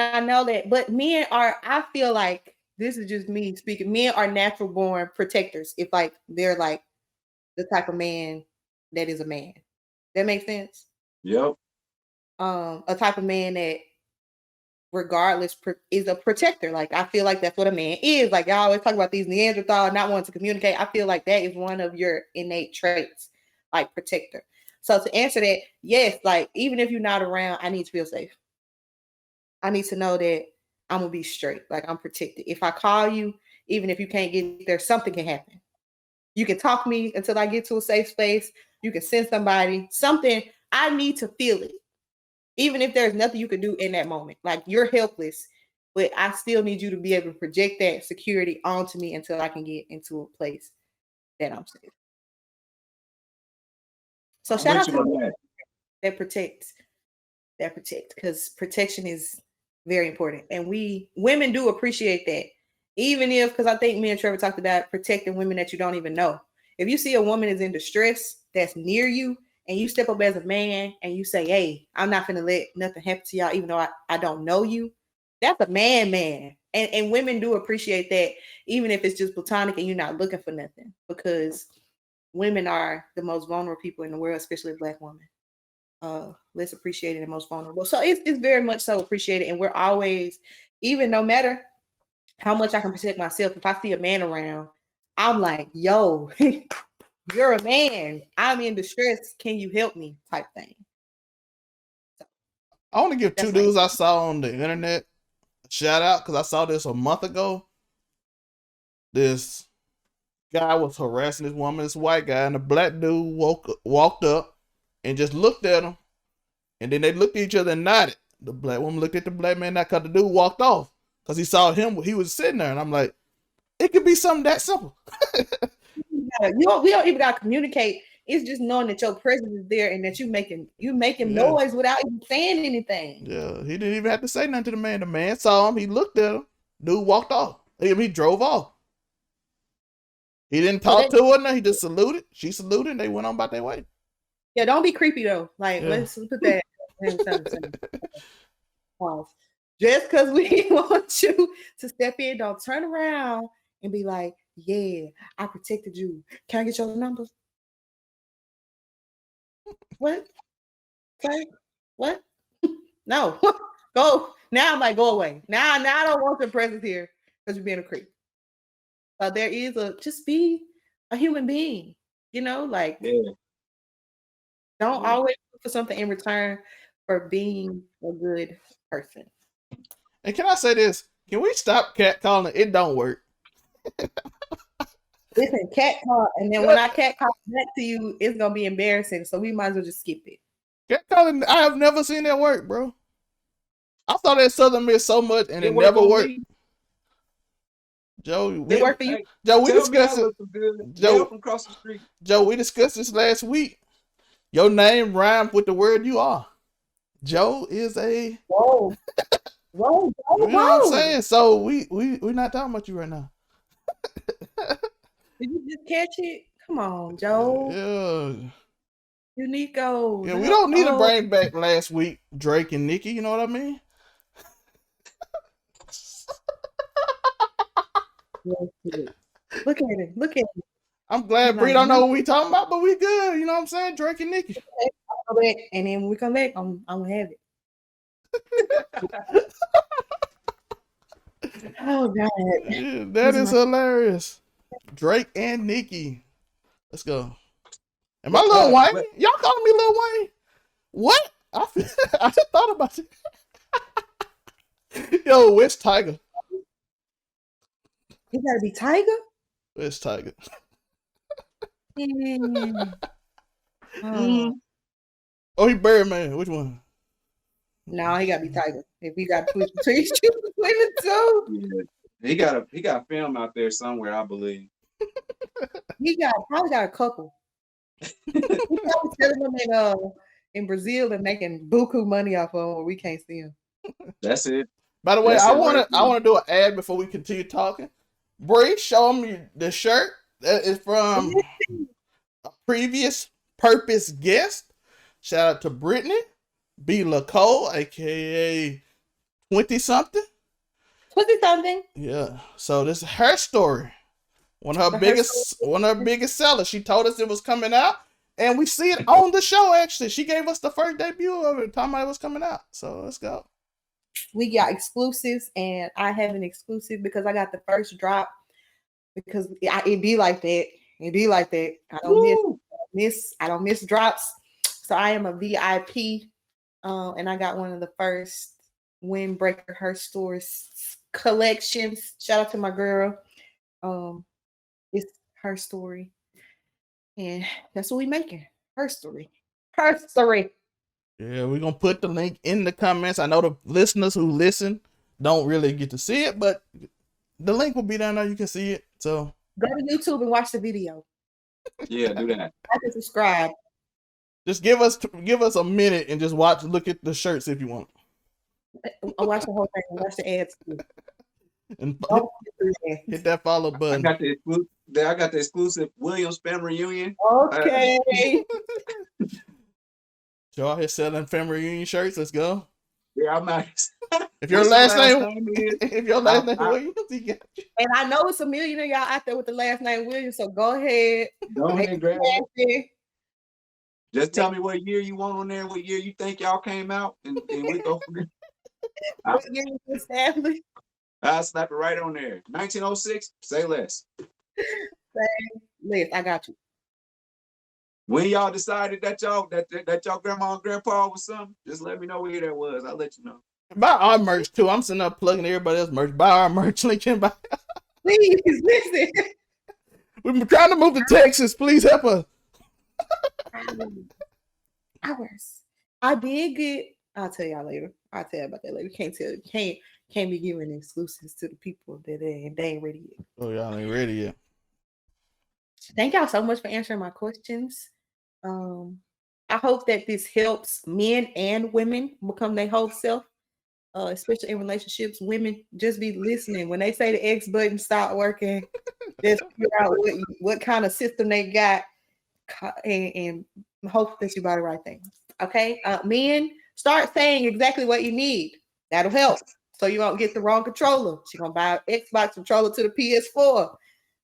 I know that, but I feel like, this is just me speaking, men are natural born protectors. If like, they're like the type of man that is a man. That makes sense?
Yep.
A type of man that regardless, is a protector. Like, I feel like that's what a man is. Like, y'all always talk about these Neanderthal not wanting to communicate. I feel like that is one of your innate traits, like protector. So to answer that, yes, like, even if you're not around, I need to feel safe. I need to know that I'm gonna be straight, like I'm protected. If I call you, even if you can't get there, something can happen. You can talk me until I get to a safe space. You can send somebody, something. I need to feel it. Even if there's nothing you can do in that moment. Like, you're helpless, but I still need you to be able to project that security onto me until I can get into a place that I'm safe. So shout out to that protects. That protect, because protection is very important. And we women do appreciate that. Even if, because I think me and Trevor talked about protecting women that you don't even know. If you see a woman is in distress that's near you, and you step up as a man and you say, hey, I'm not gonna let nothing happen to y'all, even though I don't know you, that's a man. And women do appreciate that, even if it's just platonic and you're not looking for nothing, because women are the most vulnerable people in the world, especially Black women. Less appreciated and most vulnerable. So it's very much so appreciated. And we're always, even no matter how much I can protect myself, if I see a man around, I'm like, yo, you're a man. I'm in distress. Can you help me? Type thing.
So, I want to give two dudes I saw on the internet a shout out, because I saw this a month ago. This guy was harassing this woman, this white guy, and the Black dude walked up and just looked at him, and then they looked at each other and nodded. The Black woman looked at the Black man, because the dude walked off because he saw him. He was sitting there, and I'm like, it could be something that simple.
We don't even gotta communicate. It's just knowing that your presence is there and that you making noise without even saying anything.
Yeah, he didn't even have to say nothing to the man. The man saw him. He looked at him. Dude walked off. He drove off. He didn't talk to her. He just saluted. She saluted, and they went on about their way.
Yeah, don't be creepy though. Like, let's put that. Just because we want you to step in, don't turn around and be like, yeah, I protected you. Can I get your number? What? Okay. What? No. Go. Now I'm like, go away. Now I don't want your presence here because you're being a creep. There is just be a human being, like, don't always look for something in return for being a good person.
And can I say this? Can we stop catcalling? It don't work.
Listen, catcall, and then when I catcall back to you, it's gonna be embarrassing. So we might as well just skip it.
Catcalling, I have never seen that work, bro. I thought that Southern Miss so much, and it never worked. Joe,
it worked for you.
Joe, we discussed it. Joe, from across the street. Joe, we discussed this last week. Your name rhymes with the word you are. Joe is a.
Whoa. Whoa.
You know what I'm saying? So we're not talking about you right now.
Did you just catch it? Come on, Joe.
Yeah.
Uniqo.
Yeah, we don't need to bring back last week Drake and Nicki. You know what I mean?
Look at it. Look at it.
I'm glad Bree don't know what we talking about, but we good. You know what I'm saying? Drake and Nicki.
And then when we come back, I'm gonna have it. Oh God.
Yeah, that is hilarious. Drake and Nicki. Let's go. Am I Lil Wayne? Y'all calling me Lil Wayne? What? I just thought about it. Yo, where's Tiger?
You gotta be Tiger?
Where's Tiger? Oh, he Birdman. Which one?
No, he gotta be Tiger. If you got to choose between the two.
Yeah. He got film out there somewhere, I believe.
He probably got a couple. He probably selling them in Brazil and making buku money off of them where we can't see him.
That's it.
By the way, I wanna do an ad before we continue talking. Bree, show me the shirt that is from a previous Purpose guest. Shout out to Brittany B. LaCole, aka 20-something.
20-something.
Yeah. So this is her story. One of her biggest sellers. She told us it was coming out, and we see it on the show. Actually, she gave us the first debut of it, talking about it was coming out. So let's go.
we got exclusives, and I have an exclusive because I got the first drop. Because it be like that. It be like that. I don't miss drops. So I am a VIP, and I got one of the first Windbreaker Her Stores collections. Shout out to my girl. It's her story, and that's what we making. Her story. Her story.
Yeah, we're gonna put the link in the comments. I know the listeners who listen don't really get to see it, but the link will be down there. You can see it. So
go to YouTube and watch the video.
Yeah, do that.
Like and subscribe.
Just give us a minute and just look at the shirts if you want.
I'll watch the whole thing. Watch the ads too.
And hit that follow button.
I got the exclusive Williams family reunion.
Okay.
Y'all here selling family reunion shirts? Let's go.
Yeah, I'm not.
If your last name Williams, he got you.
And I know it's a million of y'all out there with the last name Williams, so go ahead.
Go ahead and grab it. Just tell me what year you want on there, what year you think y'all came out, and we go from there.
What year you established?
I'll slap it right on there. 1906, say less.
Say less, I got you.
When y'all decided that y'all grandma and grandpa was something, just let me know where that was. I'll let you know.
Buy our merch too. I'm sitting up plugging everybody else's merch. Buy our merch. Lincoln, buy.
Please listen.
We've been trying to move to Texas. Please help us.
Hours. I did get. I'll tell y'all later. I'll tell you about that later. Can't be giving exclusives to the people that they ain't ready yet.
Oh, y'all ain't ready yet.
Thank y'all so much for answering my questions. I hope that this helps men and women become their whole self, especially in relationships. Women, just be listening. When they say the X button stop working, just figure out what kind of system they got and hope that you buy the right thing. Okay? Men, start saying exactly what you need. That'll help. So you won't get the wrong controller. She's going to buy an Xbox controller to the PS4.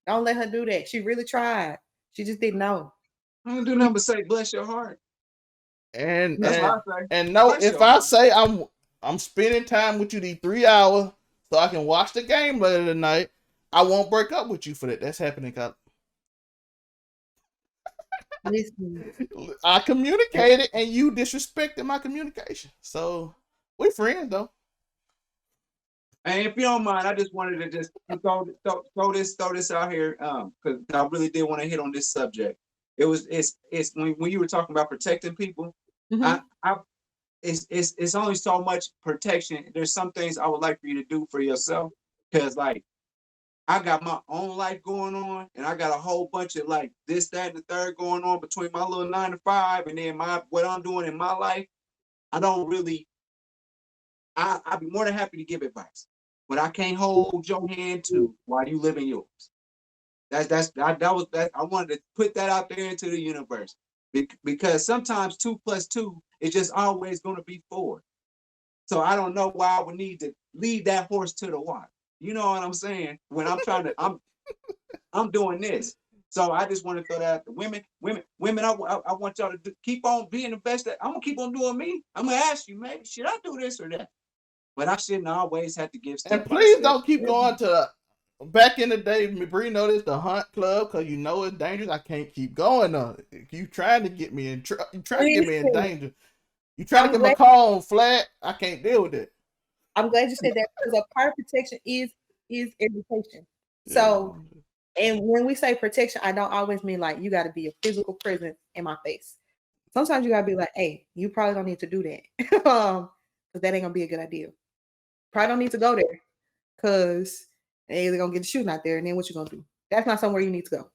Don't let her do that. She really tried. She just didn't know.
I don't do nothing but say, bless your heart.
And no, if I say I'm spending time with you these 3 hours so I can watch the game later tonight, I won't break up with you for that. That's happening. I communicated and you disrespected my communication. So we're friends though.
And if you don't mind, I just wanted to just throw this out here because I really did want to hit on this subject. It's when you were talking about protecting people, mm-hmm. It's only so much protection. There's some things I would like for you to do for yourself because like I got my own life going on and I got a whole bunch of like this, that, and the third going on between my little 9 to 5 and then what I'm doing in my life. I don't really. I'd be more than happy to give advice, but I can't hold your hand too while you live in yours. I wanted to put that out there into the universe because sometimes 2 + 2 is just always going to be 4. So I don't know why I would need to lead that horse to the water. You know what I'm saying? When I'm trying to, I'm doing this. So I just want to throw that out to women. I want y'all to keep on being the best. I'm gonna keep on doing me. I'm gonna ask you, maybe should I do this or that? But I shouldn't always have to give.
And please don't keep going to. Back in the day, Bree noticed the hunt club because you know it's dangerous. I can't keep going on. You trying to get me in danger. You trying to get my car on flat. I can't deal with it.
I'm glad you said that because a part of protection is education. So, and when we say protection, I don't always mean like you got to be a physical presence in my face. Sometimes you got to be like, hey, you probably don't need to do that because that ain't gonna be a good idea. Probably don't need to go there because they're either gonna get the shooting out there, and then what you gonna do? That's not somewhere you need to go.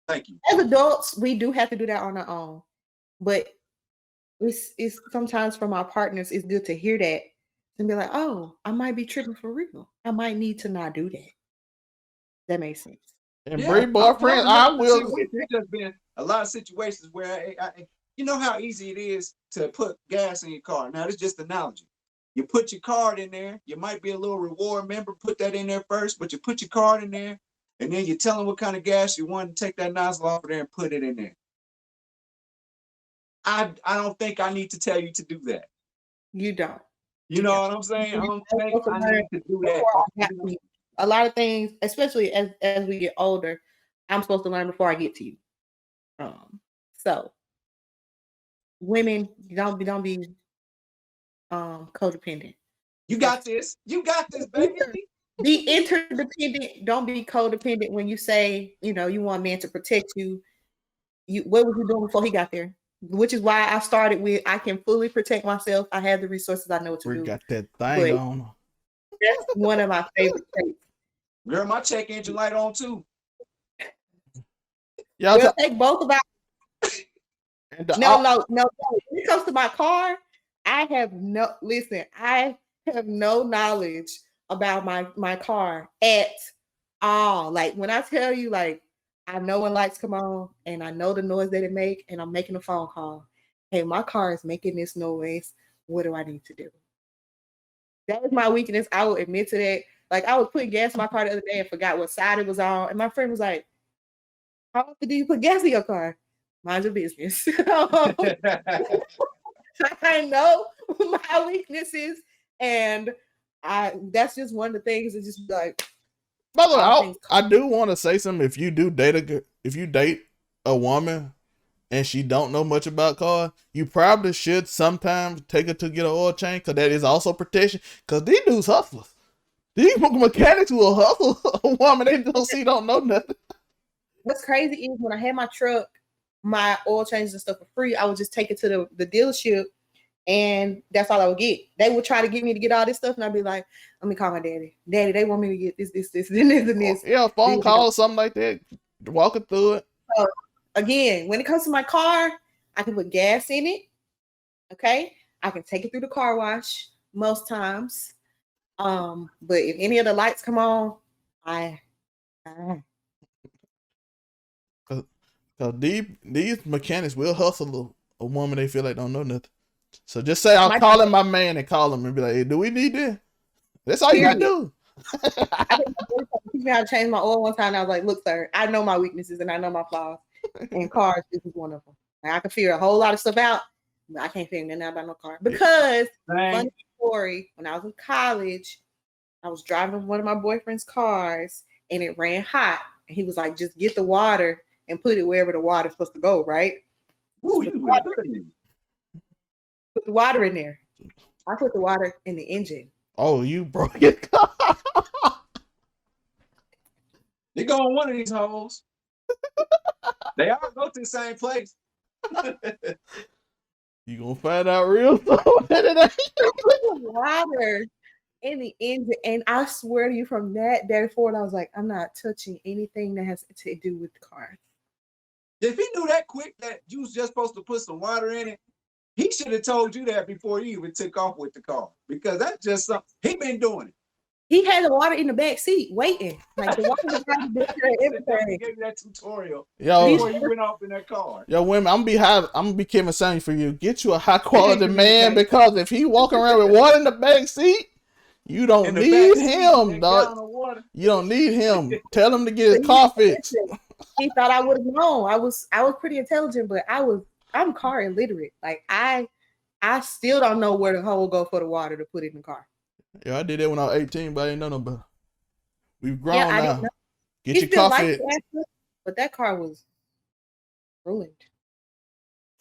Thank you.
As adults, we do have to do that on our own, but it's sometimes from our partners, it's good to hear that and be like, oh, I might be tripping for real. I might need to not do that. That makes sense.
And Bree boyfriend, I will.
There's just been a lot of situations where you know how easy it is to put gas in your car. Now, this is just an analogy. You put your card in there. You might be a little reward member. Put that in there first, but you put your card in there, and then you tell them what kind of gas you want to take that nozzle off of there and put it in there. I don't think I need to tell you to do that.
You don't.
You know what I'm saying? I don't think I need to do that.
A lot of things, especially as we get older, I'm supposed to learn before I get to you. So women, don't be codependent.
You got this. You got this, baby.
Be interdependent. Don't be codependent when you say, you want men to protect you. What was he doing before he got there? Which is why I started with, I can fully protect myself. I have the resources. I know what to do.
We got that thing on.
That's one of my favorite traits.
Girl, my check engine light on too.
We'll take both of our. No. When it comes to my car, I have no knowledge about my car at all. Like when I tell you, like, I know when lights come on and I know the noise that it make, and I'm making a phone call. Hey, my car is making this noise. What do I need to do? That is my weakness. I will admit to that. Like I was putting gas in my car the other day and forgot what side it was on. And my friend was like, how often do you put gas in your car? Mind your business. I know my weaknesses, and that's just one of the things that just like.
By the way, I do want to say something. If you date a woman and she don't know much about cars, you probably should sometimes take her to get an oil change, because that is also protection. Because these dudes hustlers. These mechanics will hustle a woman they don't know nothing.
What's crazy is when I had my truck, my oil changes and stuff for free, I would just take it to the dealership, and that's all I would get. They would try to get me to get all this stuff, and I'd be like, let me call my daddy. Daddy, they want me to get this, and this.
Yeah, phone call, something like that. Walking through it.
So, again, when it comes to my car, I can put gas in it. Okay? I can take it through the car wash most times. But if any of the lights come on,
Cause these mechanics will hustle a woman they feel like don't know nothing. So just say I'm calling my man and call him and be like, hey, do we need this? That's all you gotta do.
I think teach me how to change my oil one time. And I was like, look, sir, I know my weaknesses and I know my flaws. And cars, this is one of them. And I can figure a whole lot of stuff out, but I can't figure nothing out about no car. Because funny story, when I was in college, I was driving one of my boyfriend's cars and it ran hot. And he was like, just get the water and put it wherever the water's supposed to go, right? Ooh, put the water in there. I put the water in the engine.
Oh, you broke your car.
They go on one of these holes. They all go to the same place.
You gonna find out real soon.
Water in the engine, and I swear to you, from that day forward, I was like, I'm not touching anything that has to do with the car.
If he knew that quick that you was just supposed to put some water in it, he should have told you that before you even took off with the car, because that's just something he been doing it.
He had the water in the back seat waiting. Like the water was right there, everything.
He gave you that tutorial
before
you went off in that car.
Yo, women, I'm gonna be Kevin Samuels for you. Get you a high quality man, because if he walking around with water in the back seat, you don't need him, dog. You don't need him. Tell him to get his car fixed.
He thought I would have known. I was pretty intelligent, but I'm car illiterate. Like I still don't know where the hole go for the water to put in the car.
Yeah, I did that when I was 18, but I didn't know no better. We've grown now. Get
he
your car fixed.
But that car was ruined.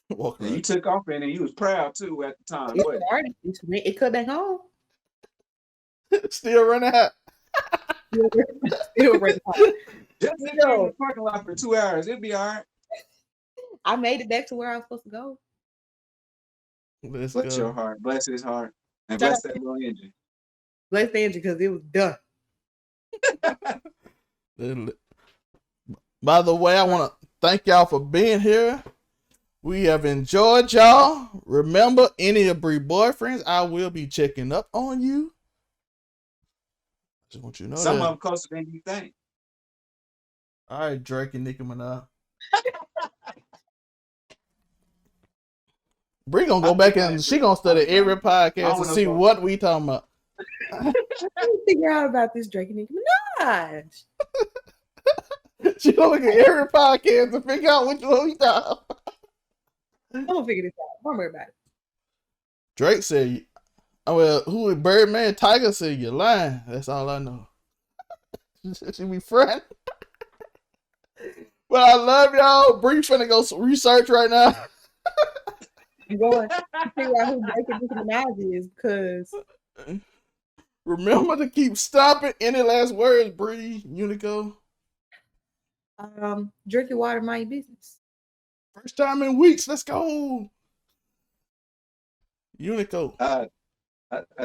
And you took off in it. You was proud too at the time.
It cut back home.
Still running hot.
Still running hot.
Just sit in the parking lot for 2 hours. It'll be all right.
I made it back to where I was supposed to go.
Bless your heart. Bless his heart. And bless that little engine.
Bless the engine, because it was done.
By the way, I want to thank y'all for being here. We have enjoyed y'all. Remember, any of Bree boyfriends, I will be checking up on you. Just want you to know
some of them closer than you think.
All right, Drake and Nicki Minaj. Bree gonna go back and she gonna study every podcast to see what we talking about.
I didn't figure out about this Drake and Nicki Minaj.
She gonna look at every podcast to figure out what we talking about.
I'm gonna figure this out. Don't worry about it.
Drake said, Well, who Birdman Tiger said you're lying. That's all I know. She be friend. But I love y'all. Bree finna go research right now.
I'm going to figure out who Jacob Nicki Minaj is because
remember to keep stopping. Any last words, Bree, Uniqo?
Drink your water, mind your business.
First time in weeks. Let's go. Uniqo.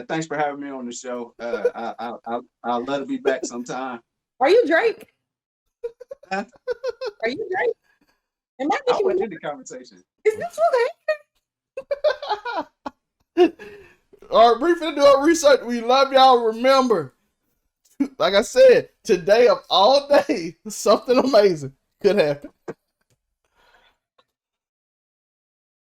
Thanks for having me on the show. I'll love to be back sometime.
Are you Drake? Are you Drake? Am I
wasn't in the conversation.
Is this
okay? All right, Bree finna do our research. We love y'all. Remember, like I said, today of all day, something amazing could happen.